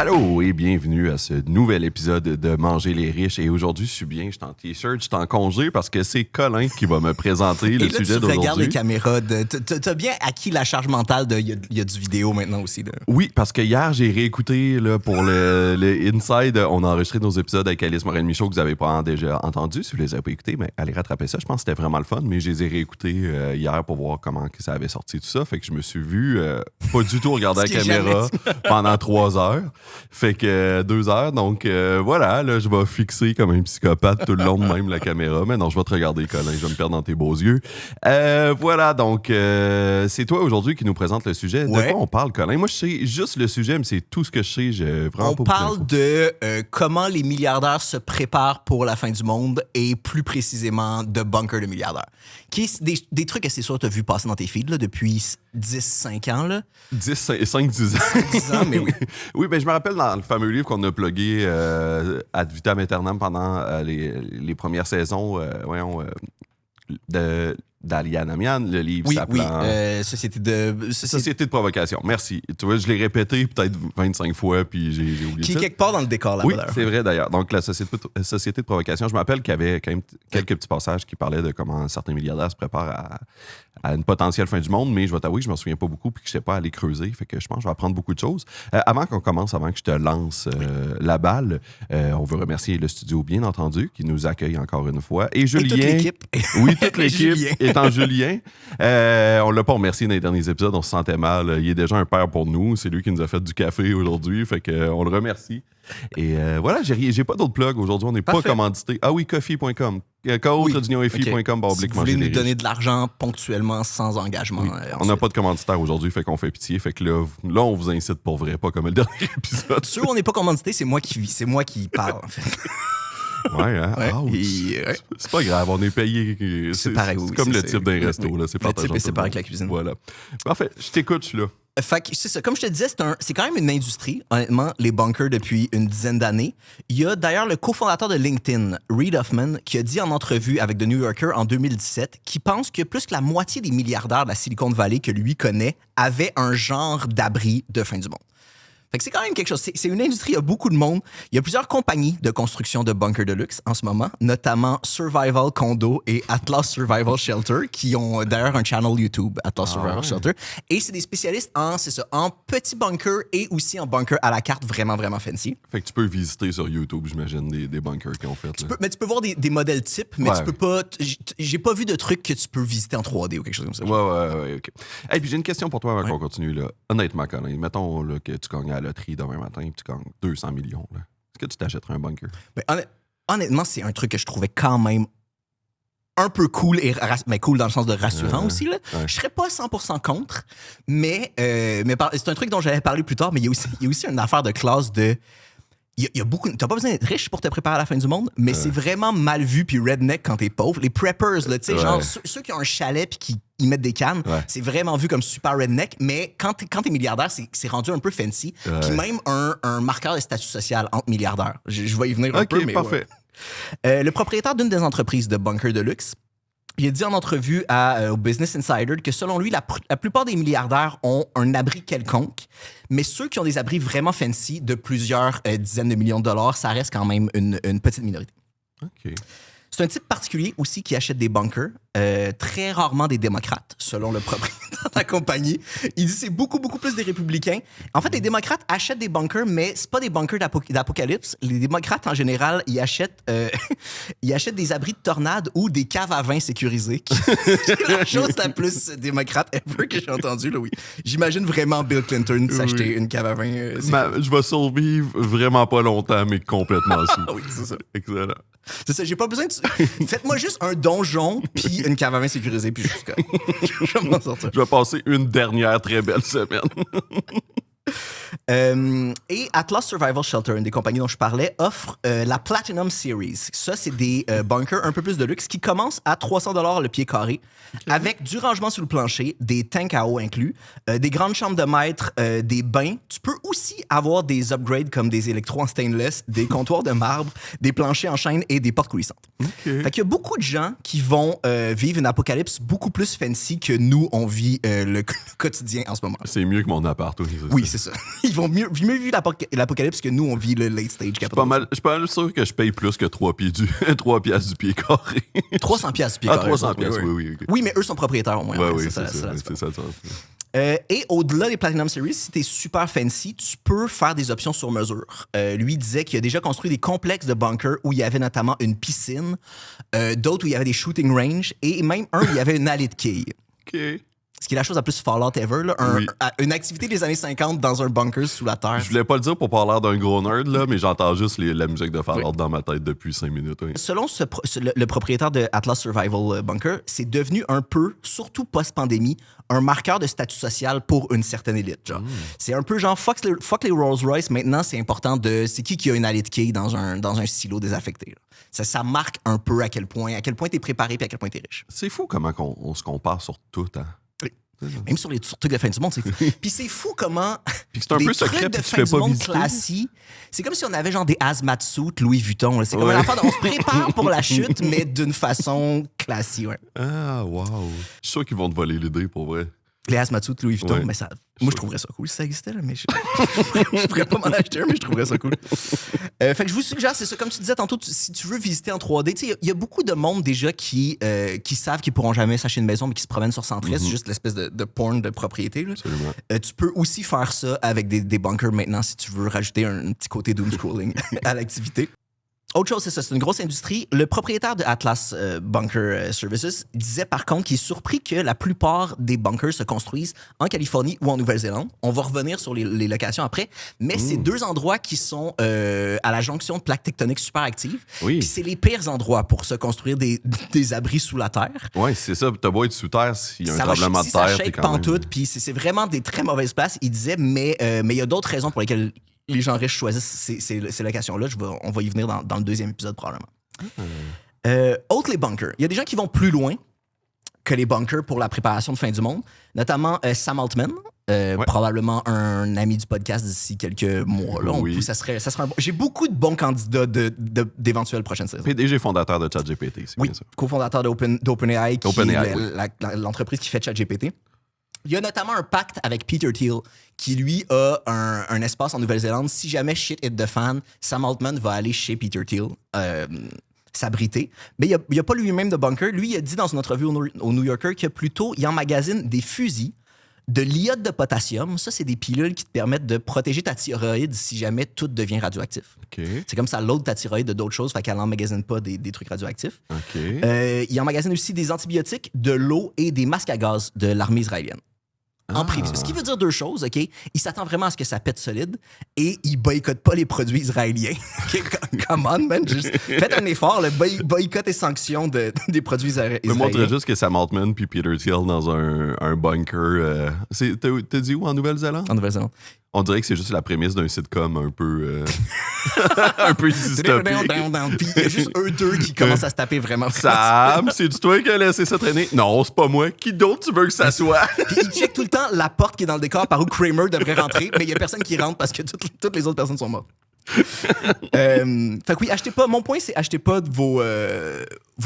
Allô et bienvenue à ce nouvel épisode de Manger les riches. Et aujourd'hui, je suis bien, je suis en t-shirt, je suis en congé parce que c'est Colin qui va me présenter le sujet d'aujourd'hui. Tu regardes les caméras. T'as bien acquis la charge mentale de... Il y a du vidéo maintenant aussi. Oui, parce que hier, j'ai réécouté là, pour le Inside. On a enregistré nos épisodes avec Alice Morin-Michaud que vous n'avez pas déjà entendu. Si vous ne les avez pas écoutés, mais allez rattraper ça. Je pense que c'était vraiment le fun, mais je les ai réécoutés hier pour voir comment que ça avait sorti tout ça. Fait que je me suis vu pas du tout regarder la caméra pendant 3 heures. Fait que 2 heures, donc voilà, là, je vais fixer comme un psychopathe tout le long de même la caméra. Mais non, je vais te regarder, Colin, je vais me perdre dans tes beaux yeux. Voilà, donc c'est toi aujourd'hui qui nous présente le sujet. Ouais. De quoi on parle, Colin? Moi, je sais juste le sujet, mais c'est tout ce que je sais. J'ai vraiment On pas parle de comment les milliardaires se préparent pour la fin du monde et plus précisément de bunkers de milliardaires. Qui est des trucs que c'est sûr que tu as vu passer dans tes feeds là, depuis 10-5 ans. Là. 5-10 ans. 10 ans, mais oui. Oui, ben je me rappelle dans le fameux livre qu'on a plugué Ad Vitam Aeternam pendant les premières saisons d'Aliane Amian, le livre s'appelant... Société de provocation. Merci. Tu vois, je l'ai répété peut-être 25 fois, puis j'ai oublié qui ça. est quelque part dans le décor là-bas. Oui, c'est vrai d'ailleurs. Donc, la société de provocation, je me rappelle qu'il y avait quand même quelques petits passages qui parlaient de comment certains milliardaires se préparent à une potentielle fin du monde, mais je vais t'avouer que je me souviens pas beaucoup puis que je sais pas aller creuser. Fait que je pense que je vais apprendre beaucoup de choses. Avant qu'on commence, avant que je te lance la balle, on veut remercier le studio, bien entendu, qui nous accueille encore une fois. Et Julien. Et toute l'équipe. Oui, toute l'équipe étant Julien. On l'a pas remercié dans les derniers épisodes, on se sentait mal. Il est déjà un père pour nous. C'est lui qui nous a fait du café aujourd'hui. Fait que on le remercie. Et voilà, j'ai pas d'autres plugs. Aujourd'hui, on n'est pas commandité. Ah oui, coffee.com. co-fi.com Si vous voulez nous donner de l'argent ponctuellement, sans engagement. Oui. On n'a pas de commanditaire aujourd'hui, fait qu'on fait pitié. Fait que là, on vous incite pour vrai, pas comme le dernier épisode. Ceux où on n'est pas commandité, c'est moi qui parle, en fait. Ouais, hein? Ouais. C'est pas grave, on est payé. C'est pareil, c'est comme le type d'un resto. Oui. Là, c'est le type est séparé avec la cuisine. Voilà. Parfait, je t'écoute, je suis là. Fait que c'est ça. Comme je te disais, c'est quand même une industrie, honnêtement, les bunkers depuis une dizaine d'années. Il y a d'ailleurs le cofondateur de LinkedIn, Reid Hoffman, qui a dit en entrevue avec The New Yorker en 2017 qu'il pense que plus que la moitié des milliardaires de la Silicon Valley que lui connaît avaient un genre d'abri de fin du monde. Fait que c'est quand même quelque chose. C'est une industrie, il y a beaucoup de monde. Il y a plusieurs compagnies de construction de bunkers de luxe en ce moment, notamment Survival Condo et Atlas Survival Shelter, qui ont d'ailleurs un channel YouTube, Atlas Survival Shelter. Et c'est des spécialistes en petits bunkers et aussi en bunkers à la carte vraiment, vraiment fancy. Fait que tu peux visiter sur YouTube, j'imagine, des bunkers qu'ils ont fait. Mais tu peux voir des modèles types, mais tu peux pas... J'ai pas vu de trucs que tu peux visiter en 3D ou quelque chose comme ça. Ouais, OK. Hey, puis j'ai une question pour toi avant qu'on continue. Là. Honnêtement, Colin, mettons là, que tu gagnes à la loterie demain matin et tu gagnes 200 millions. Là. Est-ce que tu t'achèterais un bunker? Ben, honnêtement, c'est un truc que je trouvais quand même un peu cool, mais cool dans le sens de rassurant aussi. Là. Ouais. Je serais pas 100% contre, mais c'est un truc dont j'allais parler plus tard, mais il y a aussi une affaire de classe de... Il y a beaucoup... T'as pas besoin d'être riche pour te préparer à la fin du monde, mais c'est vraiment mal vu puis redneck quand t'es pauvre. Les preppers, là, tu sais, genre ceux qui ont un chalet puis qui y mettent des cannes, c'est vraiment vu comme super redneck, mais quand t'es milliardaire, c'est rendu un peu fancy. Puis même un marqueur de statut social entre milliardaires. Je vais y venir un peu, mais parfait. Le propriétaire d'une des entreprises de bunkers de luxe, il a dit en entrevue au Business Insider que selon lui, la plupart des milliardaires ont un abri quelconque, mais ceux qui ont des abris vraiment fancy de plusieurs dizaines de millions de dollars, ça reste quand même une petite minorité. OK. C'est un type particulier aussi qui achète des bunkers, très rarement des démocrates, selon le propriétaire de la compagnie. Il dit que c'est beaucoup, beaucoup plus des républicains. En fait, les démocrates achètent des bunkers, mais c'est pas des bunkers d'apocalypse. Les démocrates, en général, ils achètent des abris de tornades ou des caves à vin sécurisées. C'est la chose la plus démocrate ever que j'ai entendue, là, oui. J'imagine vraiment Bill Clinton s'acheter une cave à vin. Je vais survivre vraiment pas longtemps, mais complètement sous. Oui, c'est ça. Excellent. C'est ça, j'ai pas besoin de... Faites-moi juste un donjon puis une cave à vin sécurisée, puis je vais m'en sortir. Je vais passer une dernière très belle semaine. Et Atlas Survival Shelter, une des compagnies dont je parlais, offre la Platinum Series. Ça, c'est des bunkers un peu plus de luxe qui commencent à 300$ le pied carré, avec du rangement sous le plancher, des tanks à eau inclus, des grandes chambres de maître, des bains. Tu peux aussi avoir des upgrades comme des électros en stainless, des comptoirs de marbre, des planchers en chaîne et des portes coulissantes. Fait qu'il y a beaucoup de gens qui vont vivre une apocalypse beaucoup plus fancy que nous, on vit le quotidien en ce moment. C'est mieux que mon appart, oui. Oui, c'est ça. Ils vont mieux vivre l'apocalypse que nous, on vit le late stage capitalism. Je suis pas mal sûr que je paye plus que 3 piastres du pied carré. 300 piastres du pied carré. 300 piastres, oui. Okay. Oui, mais eux sont propriétaires au moins. Ouais, en fait, oui, c'est ça. Et Et au-delà des Platinum Series, si t'es super fancy, tu peux faire des options sur mesure. Lui disait qu'il a déjà construit des complexes de bunkers où il y avait notamment une piscine, d'autres où il y avait des shooting ranges et même un où il y avait une allée de quilles. OK. Ce qui est la chose la plus Fallout ever, là, une activité des années 50 dans un bunker sous la terre. Je voulais pas le dire pour pas l'air d'un gros nerd, là, mais j'entends juste la musique de Fallout dans ma tête depuis 5 minutes. Oui. Selon le propriétaire de Atlas Survival Bunker, c'est devenu un peu, surtout post-pandémie, un marqueur de statut social pour une certaine élite. Genre. C'est un peu genre, fuck les Rolls-Royce, maintenant c'est important de... C'est qui a une allée de quilles dans un silo désaffecté. Ça marque un peu à quel point t'es préparé et à quel point t'es riche. C'est fou comment on se compare sur tout, hein? Même sur les trucs de fin du monde, c'est fou. Puis c'est fou comment puis c'est un peu secret, de puis tu fin fais du pas monde visiter. classique, c'est comme si on avait genre des hazmat suits Louis Vuitton. Là. C'est comme une affaire on se prépare pour la chute, mais d'une façon classique. Ouais. Ah, wow. Je suis sûr qu'ils vont te voler l'idée, pour vrai. Les hazmat suits Louis Vuitton, Ouais. mais ça... Moi, je trouverais ça cool si ça existait, là, mais je pourrais pas m'en acheter un, mais je trouverais ça cool. Fait que je vous suggère, c'est ça, comme tu disais tantôt, si tu veux visiter en 3D, il y a beaucoup de monde déjà qui savent qu'ils pourront jamais s'acheter une maison, mais qui se promènent sur Centriste, c'est juste l'espèce de porn de propriété. Là. Absolument. Tu peux aussi faire ça avec des bunkers maintenant si tu veux rajouter un petit côté doom scrolling à l'activité. Autre chose, c'est ça, c'est une grosse industrie. Le propriétaire de Atlas Bunker Services disait par contre qu'il est surpris que la plupart des bunkers se construisent en Californie ou en Nouvelle-Zélande. On va revenir sur les locations après, mais c'est deux endroits qui sont à la jonction de plaques tectoniques super actives. Oui. Puis c'est les pires endroits pour se construire des abris sous la terre. Oui, c'est ça. T'as beau être sous terre, s'il y a un Ça va tremblement de si ça terre, shake t'es quand même... pantoute, puis c'est vraiment des très mauvaises places, il disait, mais il y a d'autres raisons pour lesquelles les gens riches choisissent ces locations-là. On va y venir dans le deuxième épisode, probablement. Autre les bunkers. Il y a des gens qui vont plus loin que les bunkers pour la préparation de fin du monde, notamment Sam Altman, probablement un ami du podcast d'ici quelques mois. Là, Oui. ça serait un bon... J'ai beaucoup de bons candidats d'éventuelles prochaines saisons. PDG fondateur de ChatGPT, c'est Oui, bien ça. cofondateur d'OpenAI, qui OpenAI, est l'entreprise qui fait ChatGPT. Il y a notamment un pacte avec Peter Thiel qui, lui, a un espace en Nouvelle-Zélande. Si jamais shit hit the fan, Sam Altman va aller chez Peter Thiel s'abriter. Mais il n'y a pas lui-même de bunker. Lui, il a dit dans une entrevue au New Yorker que plutôt, il emmagasine des fusils de l'iode de potassium. Ça, c'est des pilules qui te permettent de protéger ta thyroïde si jamais tout devient radioactif. OK. C'est comme ça l'aude ta thyroïde de d'autres choses, fait qu'elle n'emmagasine pas des trucs radioactifs. OK. Il emmagasine aussi des antibiotiques, de l'eau et des masques à gaz de l'armée israélienne. En prévision. Ce qui veut dire deux choses, OK? Il s'attend vraiment à ce que ça pète solide et il boycotte pas les produits israéliens. Come on, man. Juste, faites un effort, le boycott et sanction des produits israéliens. Me montre juste que Sam Altman puis Peter Thiel dans un bunker. T'as dit où, en Nouvelle-Zélande? En Nouvelle-Zélande. On dirait que c'est juste la prémisse d'un sitcom un peu... un peu dystopique. Puis il y a juste eux deux qui commencent à se taper vraiment. Sam, c'est-tu toi qui as laissé ça traîner? Non, c'est pas moi. Qui d'autre tu veux que ça soit? Puis il check tout le temps la porte qui est dans le décor par où Kramer devrait rentrer, mais il y a personne qui rentre parce que toutes les autres personnes sont mortes. Fait que oui, achetez pas. Mon point, c'est achetez pas vos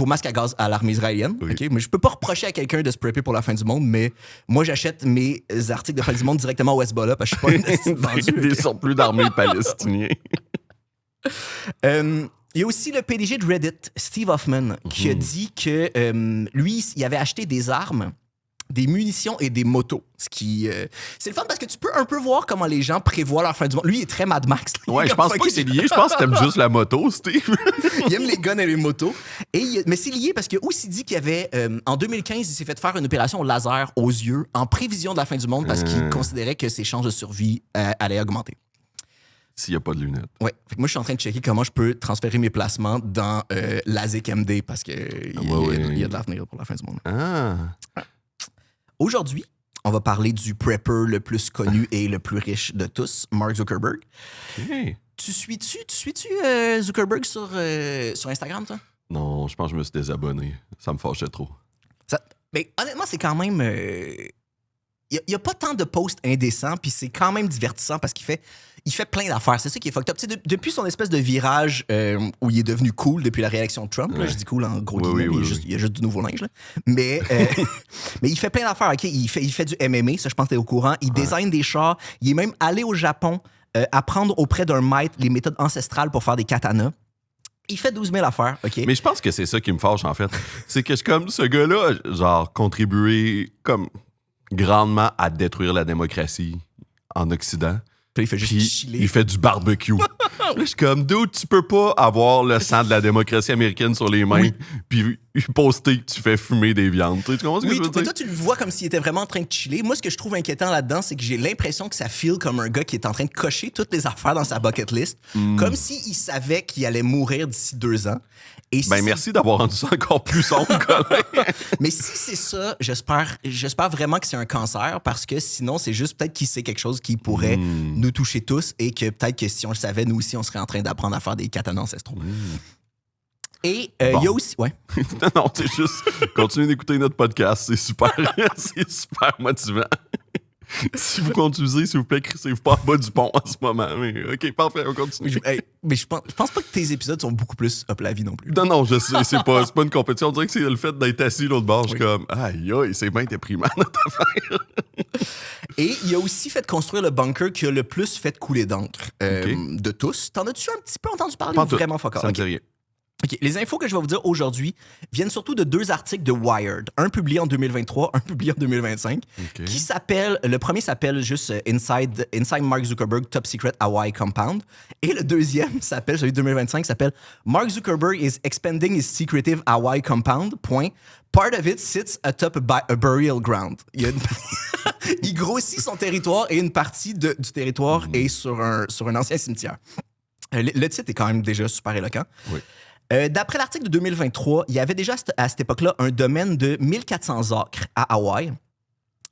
masques à gaz à l'armée israélienne. Oui. Okay? Mais je peux pas reprocher à quelqu'un de se prepper pour la fin du monde, mais moi, j'achète mes articles de fin du monde directement au Hezbollah parce que je suis pas une vendue. Des surplus d'armées palestiniens. Il y a aussi le PDG de Reddit, Steve Hoffman, qui a dit que lui, il avait acheté des armes, des munitions et des motos. Ce qui, c'est le fun parce que tu peux un peu voir comment les gens prévoient leur fin du monde. Lui, il est très Mad Max. Ouais, je pense pas que c'est lié. Je pense que t'aimes juste la moto, Steve. Il aime les guns et les motos. Mais c'est lié parce qu'il a aussi dit qu'il y avait... en 2015, il s'est fait faire une opération laser aux yeux en prévision de la fin du monde parce qu'il considérait que ses chances de survie allaient augmenter. S'il n'y a pas de lunettes. Ouais. Fait que moi, je suis en train de checker comment je peux transférer mes placements dans l'ASIC MD parce qu'il y a de l'avenir pour la fin du monde. Ah. Aujourd'hui, on va parler du prepper le plus connu et le plus riche de tous, Mark Zuckerberg. Okay. Tu suis-tu Zuckerberg sur Instagram, toi? Non, je pense que je me suis désabonné. Ça me fâchait trop. Mais honnêtement, c'est quand même... Il n'y a pas tant de posts indécents, puis c'est quand même divertissant parce qu'il il fait plein d'affaires. C'est ça qui est fucked up. Tu sais, depuis son espèce de virage où il est devenu cool depuis la réélection de Trump, là, je dis cool en gros guillemets, il y a juste du nouveau linge. Là. Mais il fait plein d'affaires. Okay? Il fait du MMA, ça je pense que t'es au courant. Il design des chars. Il est même allé au Japon apprendre auprès d'un maître les méthodes ancestrales pour faire des katanas. Il fait 12 000 affaires, OK? Mais je pense que c'est ça qui me fâche, en fait. C'est que comme ce gars-là, genre, contribué comme grandement à détruire la démocratie en Occident. Puis il fait juste chiller. Il fait du barbecue. Là, je suis comme, dude, tu peux pas avoir le sang de la démocratie américaine sur les mains puis poster que tu fais fumer des viandes. Tu comprends ce que je veux dire? Mais toi, tu le vois comme s'il était vraiment en train de chiller. Moi, ce que je trouve inquiétant là-dedans, c'est que j'ai l'impression que ça feel comme un gars qui est en train de cocher toutes les affaires dans sa bucket list, comme s'il savait qu'il allait mourir d'ici 2 ans. Et merci d'avoir rendu ça encore plus sombre, Colin. Mais si c'est ça, j'espère vraiment que c'est un cancer, parce que sinon, c'est juste peut-être qu'il sait quelque chose qui pourrait nous toucher tous et que peut-être que si on le savait, nous aussi, on serait en train d'apprendre à faire des katanas ancestraux. Et il y a aussi... Ouais. non, c'est juste... Continuez d'écouter notre podcast. C'est super motivant. Si vous conduisez, s'il vous plaît, crissez-vous pas en bas du pont en ce moment. Mais, OK, parfait, on continue. Mais je pense pas que tes épisodes sont beaucoup plus up la vie non plus. Non, je sais, c'est pas une compétition. On dirait que c'est le fait d'être assis l'autre bord. Je suis comme, aïe, c'est bien déprimant notre affaire. Et il a aussi fait construire le bunker qui a le plus fait couler d'encre de tous. T'en as-tu un petit peu entendu parler? Vraiment fuck off. Ça me dit rien. OK. Les infos que je vais vous dire aujourd'hui viennent surtout de 2 articles de Wired. Un publié en 2023, un publié en 2025, qui s'appelle... Le premier s'appelle juste Inside Mark Zuckerberg Top Secret Hawaii Compound. Et le deuxième s'appelle, celui de 2025, s'appelle Mark Zuckerberg is expanding his secretive Hawaii Compound, point. Part of it sits atop a burial ground. Il grossit son territoire et une partie du territoire est sur un ancien cimetière. Le titre est quand même déjà super éloquent. Oui. D'après l'article de 2023, il y avait déjà à cette époque-là un domaine de 1400 acres à Hawaï.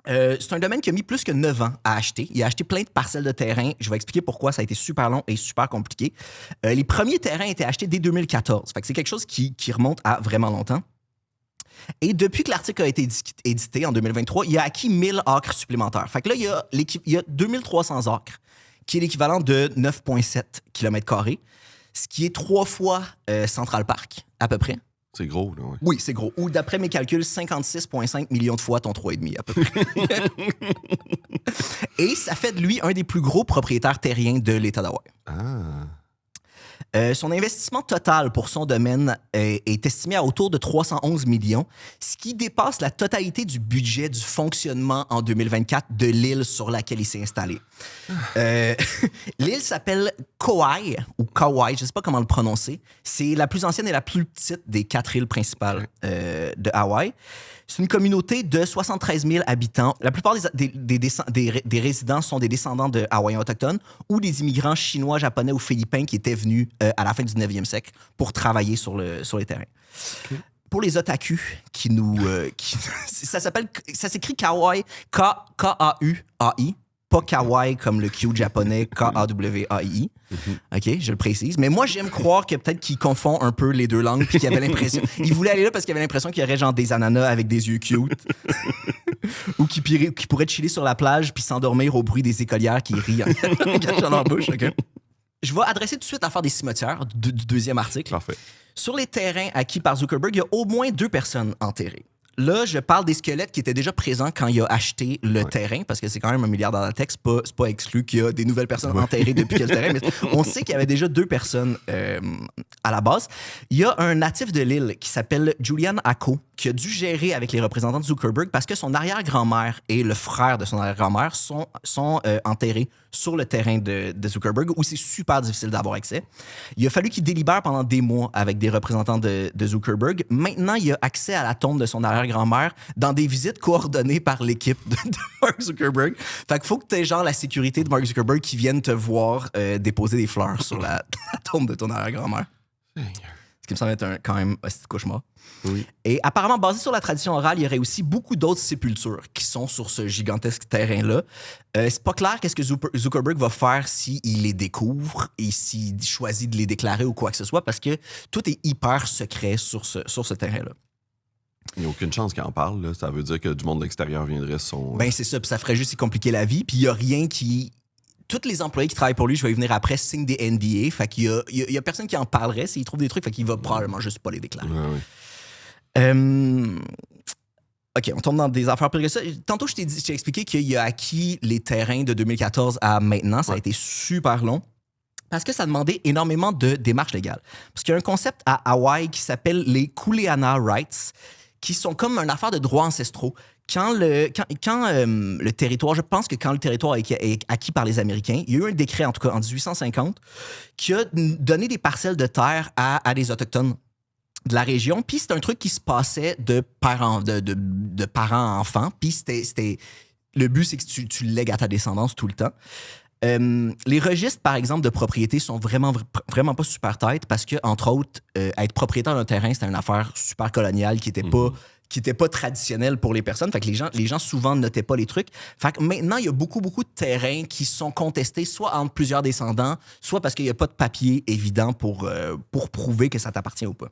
C'est un domaine qui a mis plus que 9 ans à acheter. Il a acheté plein de parcelles de terrain. Je vais expliquer pourquoi ça a été super long et super compliqué. Les premiers terrains étaient achetés dès 2014. Fait que c'est quelque chose qui remonte à vraiment longtemps. Et depuis que l'article a été édité en 2023, il a acquis 1000 acres supplémentaires. Fait que là, il y a 2300 acres, qui est l'équivalent de 9,7 km². Ce qui est 3 fois Central Park, à peu près. C'est gros, là, ouais. Oui, c'est gros. Ou d'après mes calculs, 56,5 millions de fois ton 3,5, à peu près. Et ça fait de lui un des plus gros propriétaires terriens de l'État d'Hawaï. Son investissement total pour son domaine est estimé à autour de 311 millions, ce qui dépasse la totalité du budget du fonctionnement en 2024 de l'île sur laquelle il s'est installé. L'île s'appelle Kauai, ou Kauai, je ne sais pas comment le prononcer. C'est la plus ancienne et la plus petite des 4 îles principales de Hawaï. C'est une communauté de 73 000 habitants. La plupart des résidents sont des descendants de Hawaïens autochtones ou des immigrants chinois, japonais ou philippins qui étaient venus à la fin du 19e siècle pour travailler sur les terrains. Okay. Pour les otakus ça s'écrit Kauai, K-A-U-A-I. Pas kawaii comme le cute japonais, K-A-W-A-I. OK, je le précise. Mais moi, j'aime croire que peut-être qu'il confond un peu les deux langues puis qu'il avait l'impression... Il voulait aller là parce qu'il avait l'impression qu'il y aurait genre des ananas avec des yeux cute. Ou qu'il pourrait chiller sur la plage puis s'endormir au bruit des écolières qui rient en cachant leur bouche. OK? Je vais adresser tout de suite l'affaire des cimetières du deuxième article. Parfait. Sur les terrains acquis par Zuckerberg, il y a au moins 2 personnes enterrées. Là, je parle des squelettes qui étaient déjà présents quand il a acheté le terrain, parce que c'est quand même $1 milliard dans la tech. C'est pas exclu qu'il y a des nouvelles personnes enterrées depuis que le terrain, mais on sait qu'il y avait déjà 2 personnes à la base. Il y a un natif de l'île qui s'appelle Julian Ako, qui a dû gérer avec les représentants de Zuckerberg parce que son arrière-grand-mère et le frère de son arrière-grand-mère sont enterrés sur le terrain de Zuckerberg, où c'est super difficile d'avoir accès. Il a fallu qu'il délibère pendant des mois avec des représentants de Zuckerberg. Maintenant, il a accès à la tombe de son arrière-grand-mère dans des visites coordonnées par l'équipe de Mark Zuckerberg. Fait qu'il faut que tu aies genre la sécurité de Mark Zuckerberg qui vienne te voir déposer des fleurs sur la tombe de ton arrière-grand-mère. Ce qui me semble être quand même un petit cauchemar. Oui. Et apparemment, basé sur la tradition orale, il y aurait aussi beaucoup d'autres sépultures qui sont sur ce gigantesque terrain-là. C'est pas clair qu'est-ce que Zuckerberg va faire s'il les découvre et s'il choisit de les déclarer ou quoi que ce soit, parce que tout est hyper secret sur ce terrain-là. Il n'y a aucune chance qu'il en parle. Là. Ça veut dire que du monde de l'extérieur viendrait son... Ben c'est ça, puis ça ferait juste y compliquer la vie, puis il n'y a rien qui... tous les employés qui travaillent pour lui, je vais y venir après, signent des NDA. Fait qu'il y a personne qui en parlerait s'il trouve des trucs. Fait qu'il va probablement juste pas les déclarer. OK, on tombe dans des affaires plus que ça. Tantôt, je t'ai expliqué qu'il a acquis les terrains de 2014 à maintenant. Ça a été super long. Parce que ça demandait énormément de démarches légales. Parce qu'il y a un concept à Hawaï qui s'appelle les Kuleana Rights, qui sont comme une affaire de droits ancestraux. Quand le territoire, je pense que quand le territoire est acquis par les Américains, il y a eu un décret, en tout cas en 1850, qui a donné des parcelles de terre à des Autochtones de la région. Puis c'est un truc qui se passait de parents à enfants. Puis le but, c'est que tu lègues à ta descendance tout le temps. Les registres, par exemple, de propriété sont vraiment pas super tight parce que, entre autres, être propriétaire d'un terrain, c'était une affaire super coloniale qui était pas traditionnelle pour les personnes. Fait que les gens souvent notaient pas les trucs. Fait que maintenant, il y a beaucoup de terrains qui sont contestés, soit entre plusieurs descendants, soit parce qu'il n'y a pas de papier évident pour prouver que ça t'appartient ou pas.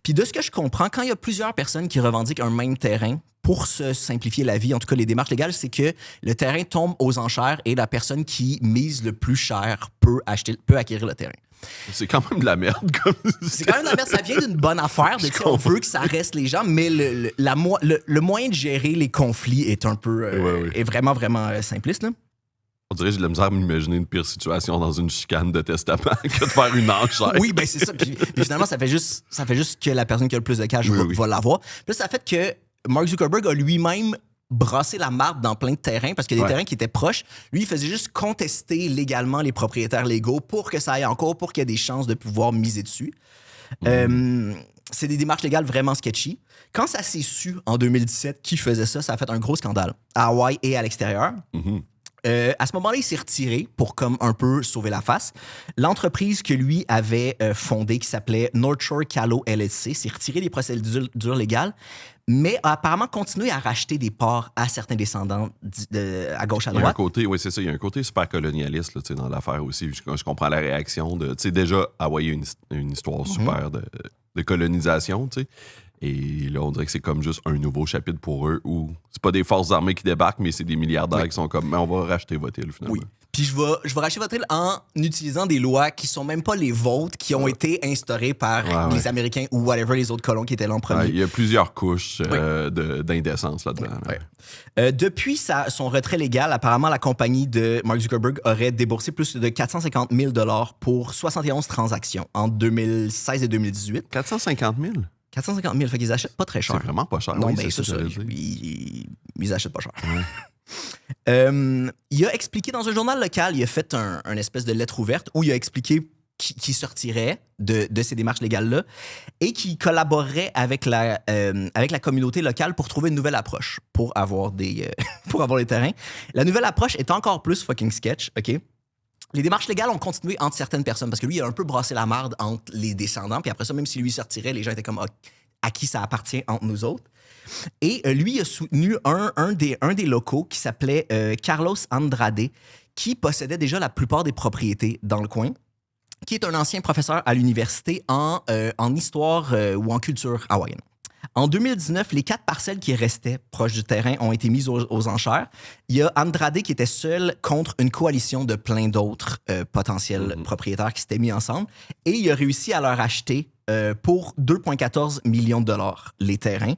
Puis de ce que je comprends, quand il y a plusieurs personnes qui revendiquent un même terrain, pour se simplifier la vie, en tout cas les démarches légales, c'est que le terrain tombe aux enchères et la personne qui mise le plus cher peut acquérir le terrain. C'est quand même de la merde. C'est quand même de la merde. Ça vient d'une bonne affaire. On veut que ça reste les gens, mais le moyen de gérer les conflits est un peu... est vraiment, vraiment simpliste, là. On dirait que j'ai de la misère à m'imaginer une pire situation dans une chicane de testament que de faire une enchère. Oui, ben c'est ça. Puis finalement, ça fait juste que la personne qui a le plus de cash va l'avoir. Puis là, ça fait que Mark Zuckerberg a lui-même brassé la marde dans plein de terrains parce qu'il y a des terrains qui étaient proches. Lui, il faisait juste contester légalement les propriétaires légaux pour que ça aille en cours, pour qu'il y ait des chances de pouvoir miser dessus. C'est des démarches légales vraiment sketchy. Quand ça s'est su en 2017 qui faisait ça, ça a fait un gros scandale à Hawaï et à l'extérieur. À ce moment-là, il s'est retiré pour comme un peu sauver la face. L'entreprise que lui avait fondée, qui s'appelait North Shore Calo LLC, s'est retiré des procédures légales, mais a apparemment continué à racheter des parts à certains descendants à gauche, à droite. Il y a un côté, oui, c'est ça, il y a un côté super colonialiste là, dans l'affaire aussi. Je comprends la réaction de... Déjà, Hawaï a une histoire super de colonisation, tu sais. Et là, on dirait que c'est comme juste un nouveau chapitre pour eux où c'est pas des forces armées qui débarquent, mais c'est des milliardaires qui sont comme, mais on va racheter votre île finalement. Oui. Puis je vais racheter votre île en utilisant des lois qui sont même pas les vôtres, qui ont été instaurées par les Américains ou whatever, les autres colons qui étaient là en premier. Il y a plusieurs couches d'indécence là-dedans. Depuis son retrait légal, apparemment, la compagnie de Mark Zuckerberg aurait déboursé plus de 450 000 $ pour 71 transactions entre 2016 et 2018. 450 000? 450 000, fait qu'ils achètent pas très cher. C'est vraiment pas cher. Non, mais c'est ça. Ils achètent pas cher. Il a expliqué dans un journal local, il a fait un espèce de lettre ouverte où il a expliqué qui sortirait de ces démarches légales-là et qui collaborerait avec la communauté locale pour trouver une nouvelle approche pour avoir les terrains. La nouvelle approche est encore plus fucking sketch, OK? Les démarches légales ont continué entre certaines personnes parce que lui, il a un peu brassé la marde entre les descendants. Puis après ça, même si lui sortirait, les gens étaient comme à qui ça appartient entre nous autres. Et lui, il a soutenu un des locaux qui s'appelait Carlos Andrade, qui possédait déjà la plupart des propriétés dans le coin, qui est un ancien professeur à l'université en histoire ou en culture hawaïenne. En 2019, les 4 parcelles qui restaient proches du terrain ont été mises aux enchères. Il y a Andrade qui était seul contre une coalition de plein d'autres potentiels propriétaires qui s'étaient mis ensemble. Et il a réussi à leur acheter pour 2,14 millions de $ les terrains.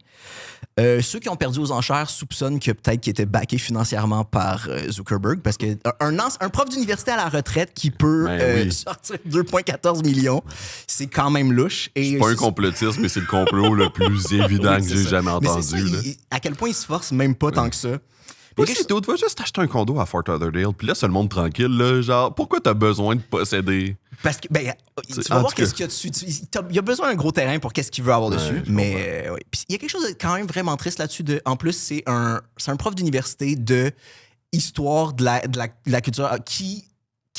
Ceux qui ont perdu aux enchères soupçonnent que peut-être qu'ils étaient backés financièrement par Zuckerberg parce qu'un prof d'université à la retraite qui peut sortir 2,14 millions, c'est quand même louche. C'est pas un complotisme, mais c'est le complot le plus évident que j'ai jamais entendu. À quel point il se force même pas tant que ça. Si tu vas juste acheter un condo à Fort Lauderdale, puis laisse le monde tranquille, là, genre, pourquoi t'as besoin de posséder? Parce que, tu vas voir qu'est-ce qu'il y a dessus. Il y a besoin d'un gros terrain pour qu'est-ce qu'il veut avoir dessus. Mais puis il y a quelque chose de quand même vraiment triste là-dessus. En plus, c'est un prof d'université de histoire de la culture qui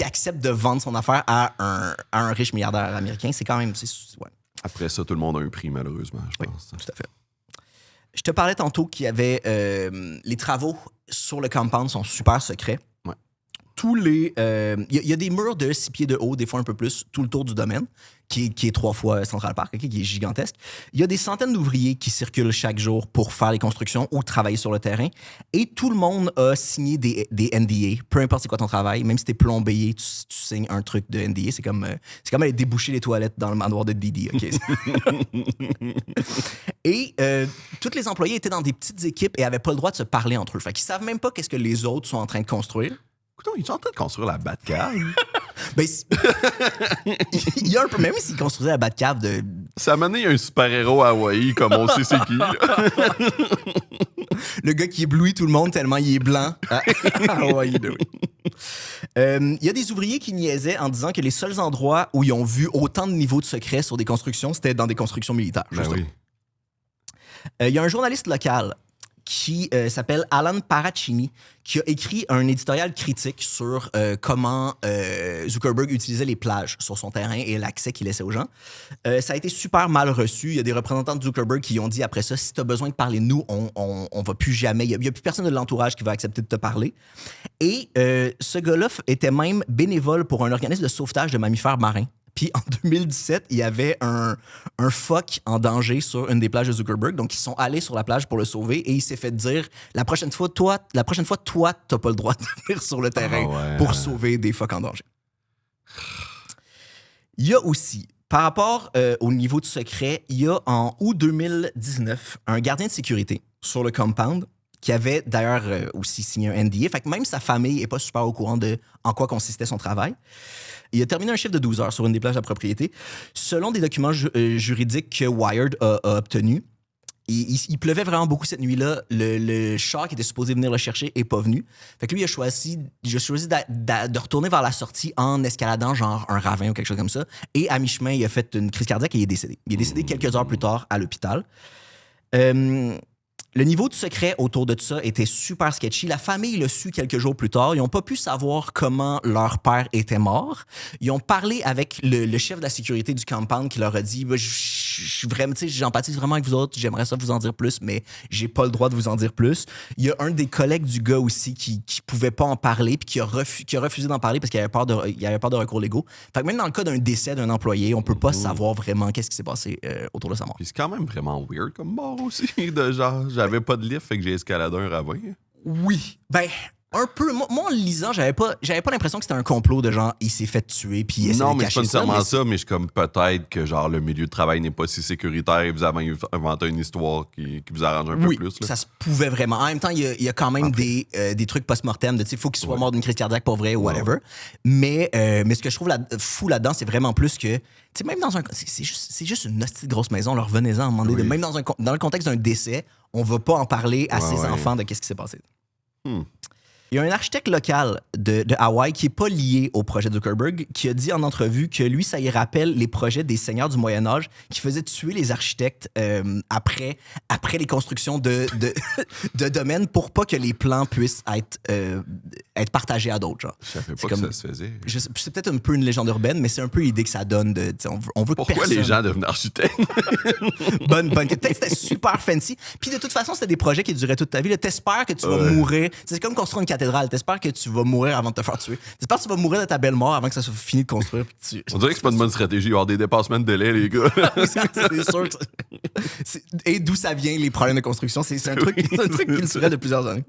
accepte de vendre son affaire à un riche milliardaire américain. C'est quand même... Après ça, tout le monde a un prix, malheureusement, je pense. Tout à fait. Je te parlais tantôt qu'il y avait... les travaux sur le compound sont super secrets. Ouais. tous les... Il y a des murs de 6 pieds de haut, des fois un peu plus, tout le tour du domaine, qui est 3 fois Central Park, qui est gigantesque. Il y a des centaines d'ouvriers qui circulent chaque jour pour faire les constructions ou travailler sur le terrain. Et tout le monde a signé des NDA, peu importe c'est quoi ton travail. Même si t'es plombier, tu signes un truc de NDA. C'est comme aller déboucher les toilettes dans le manoir de Didi. Okay? Et tous les employés étaient dans des petites équipes et n'avaient pas le droit de se parler entre eux. Fait qu'ils savent même pas qu'est-ce que les autres sont en train de construire. Écoute, ils sont en train de construire la Batcave. Ben, il y a un peu, même s'ils construisaient la Batcave de... Ça a mené un super-héros à Hawaï, comme on sait c'est qui. Le gars qui éblouit tout le monde tellement il est blanc. Hawaï, oui. Il y a des ouvriers qui niaisaient en disant que les seuls endroits où ils ont vu autant de niveaux de secret sur des constructions, c'était dans des constructions militaires. Ben oui. Il y a un journaliste local qui s'appelle Alan Paraccini, qui a écrit un éditorial critique sur comment Zuckerberg utilisait les plages sur son terrain et l'accès qu'il laissait aux gens. Ça a été super mal reçu. Il y a des représentants de Zuckerberg qui ont dit après ça, si tu as besoin de parler de nous, on va plus jamais. Il n'y a plus personne de l'entourage qui va accepter de te parler. Et ce gars-là était même bénévole pour un organisme de sauvetage de mammifères marins. Puis en 2017, il y avait un phoque en danger sur une des plages de Zuckerberg. Donc, ils sont allés sur la plage pour le sauver et il s'est fait dire la prochaine fois, toi, t'as pas le droit de venir sur le terrain pour sauver des phoques en danger. Il y a aussi, par rapport au niveau de secret, il y a en août 2019 un gardien de sécurité sur le compound qui avait d'ailleurs aussi signé un NDA. Fait que même sa famille n'est pas super au courant de en quoi consistait son travail. Il a terminé un chiffre de 12 heures sur une des plages de la propriété. Selon des documents juridiques que Wired a obtenus, il pleuvait vraiment beaucoup cette nuit-là. Le char qui était supposé venir le chercher n'est pas venu. Fait que lui, il a choisi de retourner vers la sortie en escaladant genre un ravin ou quelque chose comme ça. Et à mi-chemin, il a fait une crise cardiaque et il est décédé. Il est décédé quelques heures plus tard à l'hôpital. Le niveau de secret autour de ça était super sketchy. La famille l'a su quelques jours plus tard. Ils n'ont pas pu savoir comment leur père était mort. Ils ont parlé avec le chef de la sécurité du compound qui leur a dit je suis vraiment, j'empathise vraiment avec vous autres. J'aimerais ça vous en dire plus, mais j'ai pas le droit de vous en dire plus. Il y a un des collègues du gars aussi qui pouvait pas en parler puis qui a refusé d'en parler parce qu'il avait peur de recours légaux. Fait que même dans le cas d'un décès d'un employé, on peut pas savoir vraiment qu'est-ce qui s'est passé autour de sa mort. Puis c'est quand même vraiment weird comme mort aussi, de genre. J'avais pas de lift, fait que j'ai escaladé un ravin. Oui. Ben, un peu. Moi, en le lisant, j'avais pas l'impression que c'était un complot de genre, il s'est fait tuer puis il essaie non, de mais cacher c'est pas nécessairement ça, mais je suis comme peut-être que genre le milieu de travail n'est pas si sécuritaire et vous avez inventé une histoire qui vous arrange un peu plus. Oui, ça se pouvait vraiment. En même temps, il y a quand même des trucs post-mortem de, tu sais, il faut qu'il soit mort d'une crise cardiaque pour vrai ou whatever. Mais ce que je trouve fou là-dedans, c'est vraiment plus que, tu sais, même dans un... C'est juste une hostie de grosse maison, leur revenez-en à un moment donné. Même dans le contexte d'un décès, on va pas en parler à ses enfants de qu'est-ce qui s'est passé. Il y a un architecte local de Hawaï qui n'est pas lié au projet de Zuckerberg qui a dit en entrevue que lui, ça y rappelle les projets des seigneurs du Moyen-Âge qui faisaient tuer les architectes après les constructions de domaines pour pas que les plans puissent être partagés à d'autres. Genre. Je savais pas que ça se faisait. C'est peut-être un peu une légende urbaine, mais c'est un peu l'idée que ça donne. On veut Pourquoi les gens deviennent architectes? Bonne. Peut-être c'était super fancy. Puis de toute façon, c'était des projets qui duraient toute ta vie. T'espères que tu vas mourir. C'est comme construire une cathédrale. T'espères que tu vas mourir avant de te faire tuer. T'espères que tu vas mourir de ta belle mort avant que ça soit fini de construire. On dirait que c'est pas une bonne stratégie. Il va y avoir des dépassements de délai, les gars. C'est sûr. Et d'où ça vient, les problèmes de construction? C'est un truc qui serait de plusieurs années.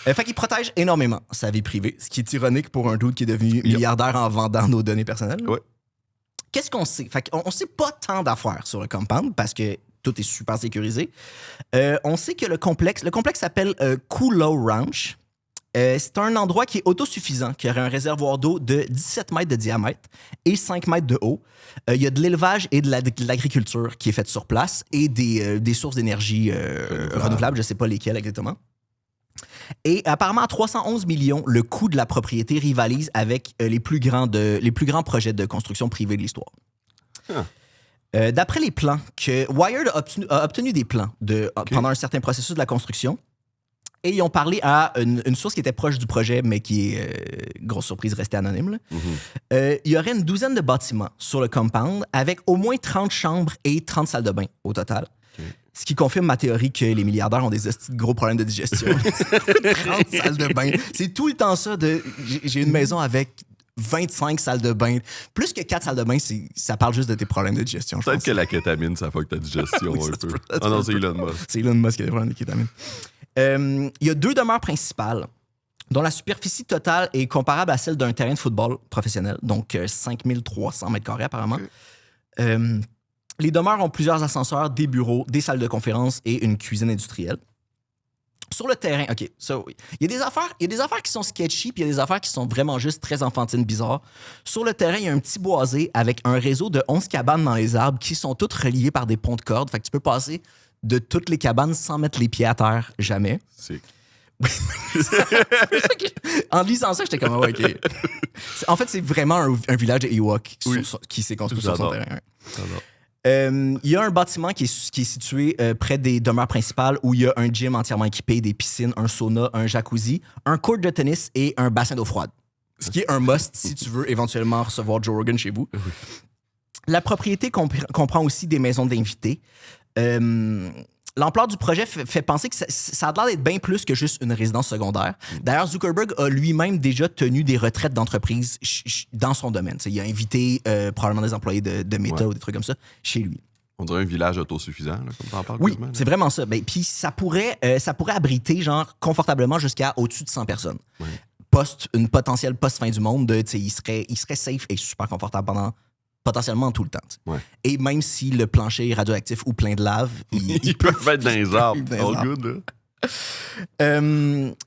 Fait qu'il protège énormément sa vie privée, ce qui est ironique pour un dude qui est devenu milliardaire en vendant nos données personnelles. Ouais. Qu'est-ce qu'on sait? Fait qu'on sait pas tant d'affaires sur le compound parce que tout est super sécurisé. On sait que le complexe s'appelle Kulo Ranch. C'est un endroit qui est autosuffisant, qui aurait un réservoir d'eau de 17 mètres de diamètre et 5 mètres de haut. Il y a de l'élevage et de l'agriculture qui est faite sur place et des sources d'énergie renouvelables, je ne sais pas lesquelles exactement. Et apparemment, à 311 millions, le coût de la propriété rivalise avec les plus grands projets de construction privée de l'histoire. D'après les plans, Wired a obtenu des plans pendant un certain processus de la construction. Et ils ont parlé à une source qui était proche du projet, mais qui est, grosse surprise, restée anonyme. Il y aurait une douzaine de bâtiments sur le compound avec au moins 30 chambres et 30 salles de bain au total. Ce qui confirme ma théorie que les milliardaires ont des gros problèmes de digestion. 30 salles de bain. C'est tout le temps ça. J'ai une maison avec 25 salles de bain. Plus que 4 salles de bain, ça parle juste de tes problèmes de digestion. Peut-être que la kétamine, ça fuck ta digestion Oui, un ça se peu. peut, Ah non, c'est Elon Musk. C'est Elon Musk qui a des problèmes de kétamine. Il y a 2 demeures principales dont la superficie totale est comparable à celle d'un terrain de football professionnel, donc 5300 mètres carrés apparemment. Okay. Les demeures ont plusieurs ascenseurs, des bureaux, des salles de conférence et une cuisine industrielle. Sur le terrain, OK, ça oui. Il y a des affaires qui sont sketchy, puis il y a des affaires qui sont vraiment juste très enfantines, bizarres. Sur le terrain, il y a un petit boisé avec un réseau de 11 cabanes dans les arbres qui sont toutes reliées par des ponts de cordes. Fait que tu peux passer de toutes les cabanes sans mettre les pieds à terre, jamais. C'est... En lisant ça, j'étais comme, ouais, OK. En fait, c'est vraiment un village de Ewok qui s'est construit sur son terrain. Il y a un bâtiment qui est situé près des demeures principales où il y a un gym entièrement équipé, des piscines, un sauna, un jacuzzi, un court de tennis et un bassin d'eau froide. Ce qui est un must si tu veux éventuellement recevoir Joe Rogan chez vous. La propriété comprend aussi des maisons d'invités. L'ampleur du projet fait penser que ça a l'air d'être bien plus que juste une résidence secondaire. D'ailleurs, Zuckerberg a lui-même déjà tenu des retraites d'entreprise dans son domaine. T'sais, il a invité probablement des employés de Meta ou des trucs comme ça chez lui. On dirait un village autosuffisant, là, comme t'en parles. Oui, c'est vraiment ça. Ben, puis ça pourrait abriter genre confortablement jusqu'à au-dessus de 100 personnes. Ouais. Une potentielle post-fin du monde, il serait safe et super confortable pendant potentiellement tout le temps. Ouais. Et même si le plancher est radioactif ou plein de lave, ils peuvent être dans les arbres. All good, là.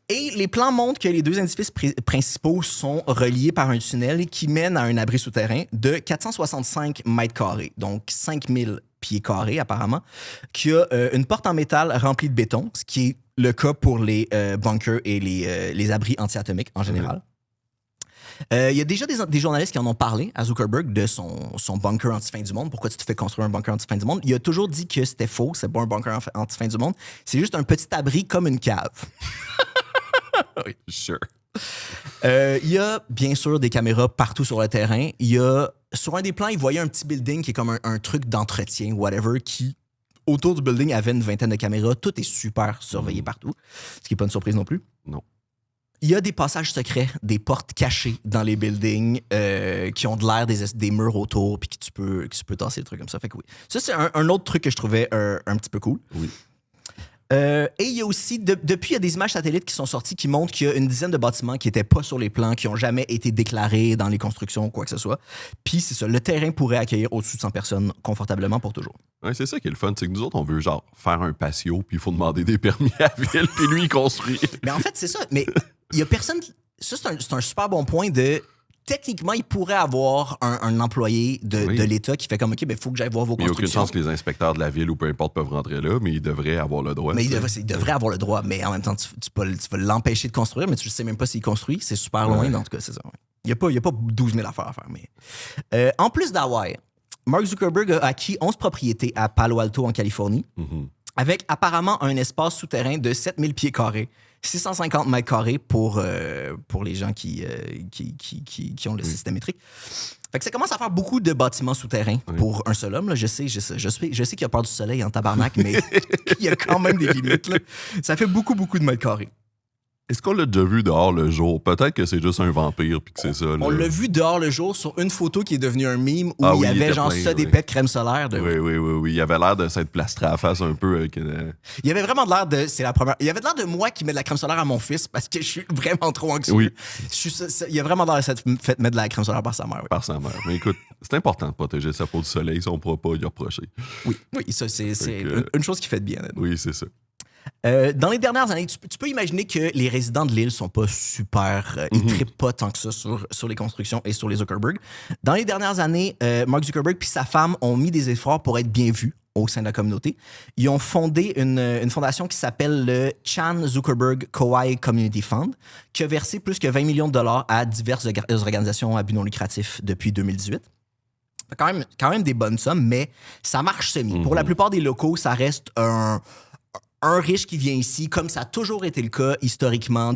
Et les plans montrent que les 2 édifices principaux sont reliés par un tunnel qui mène à un abri souterrain de 465 mètres carrés, donc 5000 pieds carrés apparemment, qui a une porte en métal remplie de béton, ce qui est le cas pour les bunkers et les abris anti-atomiques en général. Il y a déjà des journalistes qui en ont parlé à Zuckerberg de son bunker anti-fin du monde. Pourquoi tu te fais construire un bunker anti-fin du monde? Il a toujours dit que c'était faux, c'est pas un bunker anti-fin du monde. C'est juste un petit abri comme une cave. Oui, sure. Il y a bien sûr des caméras partout sur le terrain. Sur un des plans, il voyait un petit building qui est comme un truc d'entretien, whatever, qui, autour du building, avait une vingtaine de caméras. Tout est super surveillé partout, ce qui n'est pas une surprise non plus. Non. Il y a des passages secrets, des portes cachées dans les buildings qui ont de l'air des murs autour puis que tu peux tasser des trucs comme ça. Fait que oui. Ça, c'est un autre truc que je trouvais un petit peu cool. Oui. Et il y a aussi, depuis, il y a des images satellites qui sont sorties qui montrent qu'il y a une dizaine de bâtiments qui n'étaient pas sur les plans, qui n'ont jamais été déclarés dans les constructions ou quoi que ce soit. Puis c'est ça, le terrain pourrait accueillir au-dessus de 100 personnes confortablement pour toujours. Ouais, c'est ça qui est le fun, c'est que nous autres, on veut genre faire un patio, puis il faut demander des permis à la ville, puis lui, il construit. Mais en fait, c'est ça. Mais il y a personne... Ça, c'est un super bon point de... Techniquement, il pourrait avoir un employé de l'État qui fait comme, OK, il faut que j'aille voir vos constructions. Il n'y a aucune chance que les inspecteurs de la ville ou peu importe peuvent rentrer là, mais ils devraient avoir le droit. Mais il devrait avoir le droit, mais en même temps, tu vas l'empêcher de construire, mais tu ne sais même pas s'il construit. C'est super loin, en tout cas, c'est ça. Il n'y a pas 12 000 affaires à faire. Mais... en plus d'Hawaï, Mark Zuckerberg a acquis 11 propriétés à Palo Alto, en Californie, avec apparemment un espace souterrain de 7000 pieds carrés. 650 mètres carrés pour les gens qui ont le système métrique. Fait que ça commence à faire beaucoup de bâtiments souterrains pour un seul homme. Là. Je sais qu'il a peur du soleil en tabarnak, mais il y a quand même des limites. Là. Ça fait beaucoup de mètres carrés. Est-ce qu'on l'a déjà vu dehors le jour? Peut-être que c'est juste un vampire puis que c'est ça. Là. On l'a vu dehors le jour sur une photo qui est devenue un meme où il y avait genre ça des pets de crème solaire. Oui. Il avait l'air de s'être plastré à la face un peu. Avec Il y avait vraiment de l'air de... C'est la première... Il y avait de l'air de moi qui met de la crème solaire à mon fils parce que je suis vraiment trop anxieux. Oui. Il y a vraiment l'air de s'être fait mettre de la crème solaire par sa mère. Oui. Par sa mère. Mais écoute, c'est important de protéger sa peau du soleil si on ne pourra pas y reprocher. Oui, ça c'est une chose qui fait de bien. Oui, c'est ça. Dans les dernières années, tu peux imaginer que les résidents de l'île sont pas super... Ils trippent pas tant que ça sur les constructions et sur les Zuckerberg. Dans les dernières années, Mark Zuckerberg puis sa femme ont mis des efforts pour être bien vus au sein de la communauté. Ils ont fondé une fondation qui s'appelle le Chan Zuckerberg Kauai Community Fund, qui a versé plus que 20 millions de dollars à diverses organisations à but non lucratif depuis 2018. Quand même des bonnes sommes, mais ça marche semi. Pour la plupart des locaux, ça reste un riche qui vient ici, comme ça a toujours été le cas historiquement,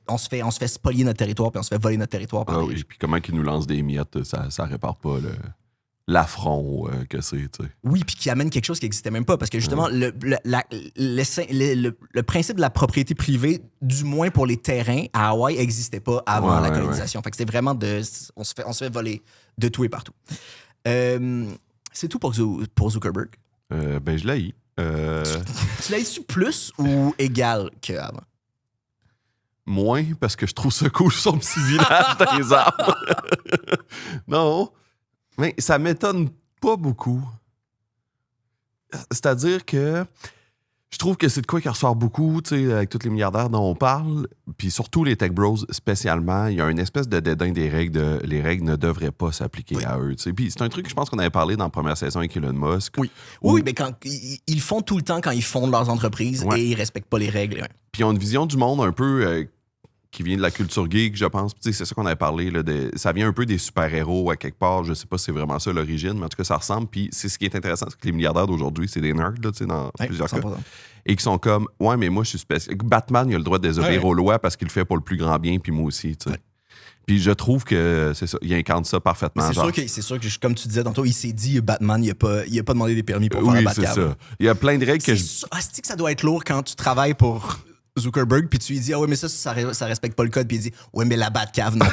on se fait spolier notre territoire puis on se fait voler notre territoire par les riches. Puis comment qu'ils nous lancent des miettes, ça répare pas l'affront que c'est, tu sais. Oui, puis qui amène quelque chose qui n'existait même pas. Parce que justement, le principe de la propriété privée, du moins pour les terrains, à Hawaï, n'existait pas avant la colonisation. Fait que c'était vraiment on se fait voler de tout et partout. C'est tout pour Zuckerberg. Ben, je l'ai. Tu l'as su plus ou égal qu'avant? Moins, parce que je trouve ça cool, son petit village dans les arbres. Non, mais ça m'étonne pas beaucoup. C'est-à-dire que je trouve que c'est de quoi qui ressort beaucoup, tu sais, avec tous les milliardaires dont on parle, puis surtout les tech bros spécialement, il y a une espèce de dédain des règles, les règles ne devraient pas s'appliquer à eux, tu sais. Puis c'est un truc que je pense qu'on avait parlé dans la première saison avec Elon Musk. Oui, mais quand ils font tout le temps quand ils fondent leurs entreprises et ils respectent pas les règles. Puis ils ont une vision du monde un peu qui vient de la culture geek, je pense. Tu sais, c'est ça qu'on avait parlé. Là, ça vient un peu des super-héros à quelque part. Je sais pas si c'est vraiment ça l'origine, mais en tout cas, ça ressemble. Puis c'est ce qui est intéressant, c'est que les milliardaires d'aujourd'hui, c'est des nerds, là, tu sais, dans plusieurs cas. Et qui sont comme, ouais, mais moi, je suis spécial. Batman, il a le droit de désobéir aux lois parce qu'il le fait pour le plus grand bien, puis moi aussi, tu sais. Puis je trouve que c'est ça, il incarne ça parfaitement. C'est sûr que, comme tu disais tantôt, il s'est dit, Batman, il a pas demandé des permis pour faire un Batcave. Oui, c'est ça. Il y a plein de règles que c'est que ça doit être lourd quand tu travailles pour Zuckerberg, puis tu lui dis, ah ouais, mais ça respecte pas le code, puis il dit, ouais, mais la Batcave, non.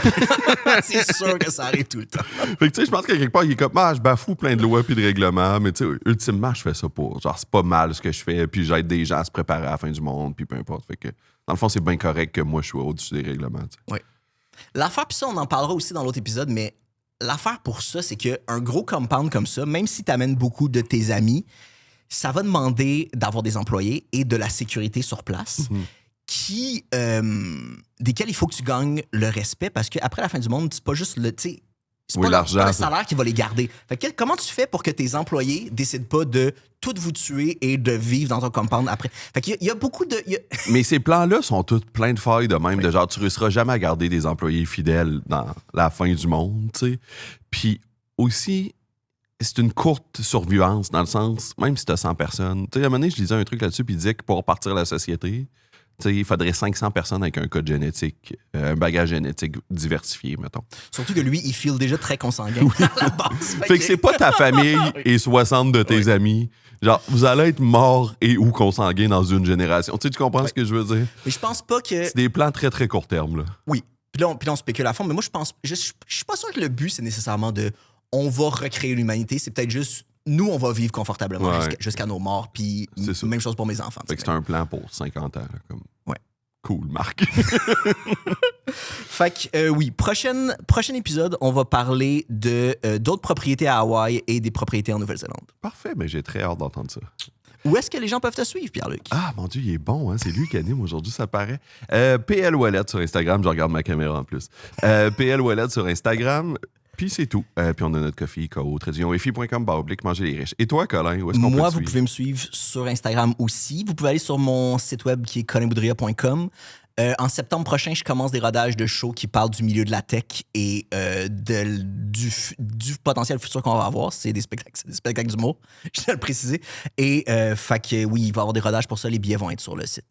C'est sûr que ça arrive tout le temps. Fait que tu sais, je pense qu'à quelque part, il est comme, je bafoue plein de lois puis de règlements, mais tu sais, ultimement, je fais ça pour. Genre, c'est pas mal ce que je fais, puis j'aide des gens à se préparer à la fin du monde, puis peu importe. Fait que, dans le fond, c'est bien correct que moi, je sois au-dessus des règlements. Tu sais. Oui. L'affaire, puis ça, on en parlera aussi dans l'autre épisode, mais l'affaire pour ça, c'est qu'un gros compound comme ça, même si tu amènes beaucoup de tes amis, ça va demander d'avoir des employés et de la sécurité sur place, desquels il faut que tu gagnes le respect, parce qu'après la fin du monde, c'est pas juste c'est pas le salaire qui va les garder. Fait que, comment tu fais pour que tes employés décident pas de tout vous tuer et de vivre dans ton compound après? Fait qu'il y a beaucoup de... Mais ces plans-là sont tous pleins de failles de même, de genre, tu réussiras jamais à garder des employés fidèles dans la fin du monde, tu sais. Puis aussi, c'est une courte survivance, dans le sens, même si t'as 100 personnes. Tu sais, à un moment donné, je lisais un truc là-dessus, puis il disait que pour partir la société, tu sais, il faudrait 500 personnes avec un code génétique, un bagage génétique diversifié, mettons. Surtout que lui, il feel déjà très consanguin à la base. Fait que c'est pas ta famille et 60 de tes amis. Genre, vous allez être morts et ou consanguins dans une génération. Tu sais, tu comprends ce que je veux dire? Mais je pense pas que... C'est des plans très, très court terme, là. Oui. Puis là, on spécule à fond, mais moi, je suis pas sûr que le but, c'est nécessairement de... On va recréer l'humanité. C'est peut-être juste... Nous, on va vivre confortablement jusqu'à nos morts. Puis même chose pour mes enfants. Fait que c'est un plan pour 50 ans. Là, comme... Ouais. Cool, Marc. Fait que oui, prochain épisode, on va parler d'autres propriétés à Hawaï et des propriétés en Nouvelle-Zélande. Parfait, mais j'ai très hâte d'entendre ça. Où est-ce que les gens peuvent te suivre, Pierre-Luc? Ah, mon Dieu, il est bon, hein? C'est lui qui anime aujourd'hui, ça paraît. PL Wallet sur Instagram, je regarde ma caméra en plus. PL Wallet sur Instagram. Puis c'est tout. Puis on a notre coffee, traditionwifi.com/manger les riches. Et toi, Colin, où est-ce qu'on peut te suivre? Moi, vous pouvez me suivre sur Instagram aussi. Vous pouvez aller sur mon site web qui est colinboudria.com. En septembre prochain, je commence des rodages de shows qui parlent du milieu de la tech et du potentiel futur qu'on va avoir. C'est des spectacles d'humour, je tiens à le préciser. Et fait que oui, il va y avoir des rodages pour ça. Les billets vont être sur le site.